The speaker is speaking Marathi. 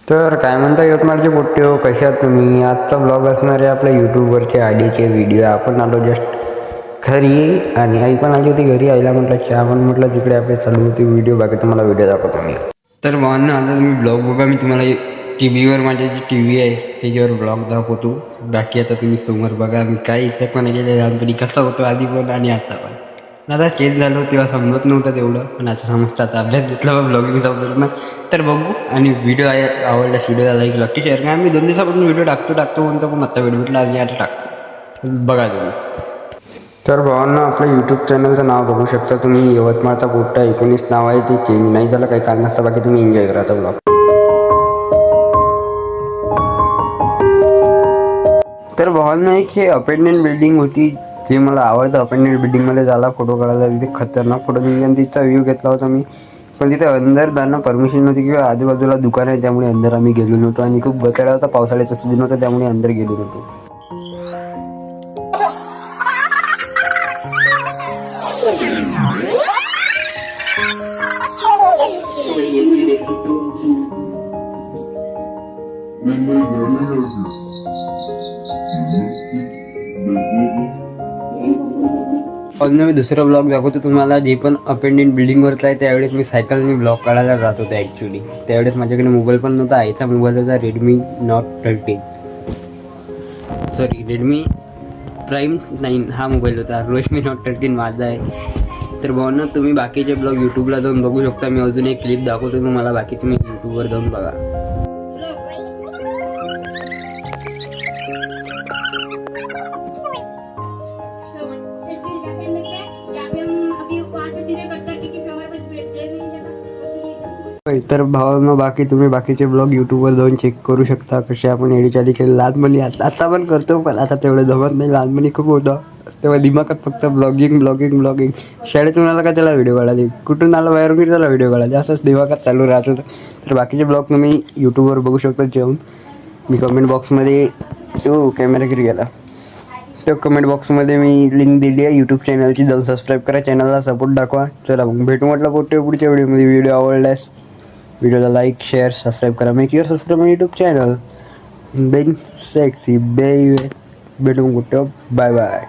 तर काय म्हणता यवतमाळचे पोट्टे हो, कसे आहात तुम्ही? आजचा ब्लॉग असणार आहे आपल्या यूट्यूबवरचे आधीचे व्हिडिओ. आपण आलो जस्ट घरी आणि आई पण आली होती घरी. आईला म्हटलं चहा पण म्हटलं तिकडे आपले चालू होती व्हिडिओ. बाकी तुम्हाला व्हिडिओ दाखवतो मी. तर भावांना आता तुम्ही ब्लॉग बघा, मी तुम्हाला टी व्हीवर माझी जी टी व्ही आहे त्याच्यावर ब्लॉग दाखवतो. बाकी आता तुम्ही समोर बघा मी काय इथे पण गेले लहानपणी कसा होतो आधी पण आणि आता पण. आता चेंज झालो तेव्हा समजत नव्हतं तेवढं, पण आता समजतं. आता अभ्यास घेतला ब्लॉगिंग समजत ना. तर बघू आणि व्हिडिओ आवडल्यास व्हिडिओला लाईक नक्की शेअर करा. आम्ही 2 दिवसापासून व्हिडिओ टाकतो म्हणतो, पण आता व्हिडिओ भेटला आणि आता टाकतो. बघा तुम्ही. तर भावांना आपलं यूट्यूब चॅनलचं नाव बघू शकता तुम्ही, यवतमाळचा पोट्टा 19 नाव आहे. ते चेंज नाही झालं काही कारण नसतं. बाकी तुम्ही एन्जॉय करा ब्लॉग. तर भावांना एक हे अपेंडमेंट बिल्डिंग होती जे मला आवडतं. अपेंडमेंट बिल्डिंगमध्ये झाला फोटो काढायला, तिथे खतरनाक फोटो निघाले आणि तिचा व्ह्यू घेतला होता मी. पण तिथे अंदर जाणं परमिशन नव्हती किंवा आजूबाजूला दुकान आहे, त्यामुळे अंदर आम्ही गेलो नव्हतो. आणि खूप बसायला होता, पावसाळ्याचा सीझन होता, त्यामुळे अंदर गेलो नव्हतो. अजून मी दुसरा ब्लॉग दाखवतो तुम्हाला, जे पण अपेंडेंट बिल्डिंगवरचं आहे. त्यावेळेस मी सायकलने ब्लॉग काढायला जात होतो ॲक्च्युली. त्यावेळेस माझ्याकडे मोबाईल पण नव्हता, आईचा मोबाईल होता Redmi note 13, sorry Redmi prime 9 हा मोबाईल होता. रेडमी नोट 13 माझा आहे. तर भावना तुम्ही बाकीचे ब्लॉग यूट्यूबला जाऊन बघू शकता. मी अजून एक क्लिप दाखवतो तुम्हाला, बाकी तुम्ही यूट्यूबवर जाऊन बघा. तर भावांनो बाकी तुम्ही बाकीचे ब्लॉग यूट्यूबवर जाऊन चेक करू शकता कसे आपण एडिचाली केले. लहानपणी आता पण करतो, पण आता तेवढं जमत नाही. लहानपणी खूप होतं तेव्हा दिमागात फक्त ब्लॉगिंग. शाळेतून आला का त्याला व्हिडिओ काढायचे, कुठून आला बाहेरून त्याला व्हिडिओ काढायचे, असंच दिमागात चालू राहत होतं. तर बाकीचे ब्लॉग तुम्ही यूट्यूबवर बघू शकता जेवून. मी कमेंट बॉक्समध्ये कॅमेरा गिर गेला, तर कमेंट बॉक्समध्ये मी लिंक दिली आहे यूट्यूब चॅनलची, जाऊन सबस्क्राईब करा, चॅनलला सपोर्ट दाखवा. चला मग भेटू म्हटलं पुढच्या व्हिडिओमध्ये. व्हिडिओ आवडल्यास व्हिडिओला लाईक शेअर सबस्क्राईब करा. Make your subscribe my YouTube channel. बेन सेक्सी बेबी. भेटू कुठं. Bye bye.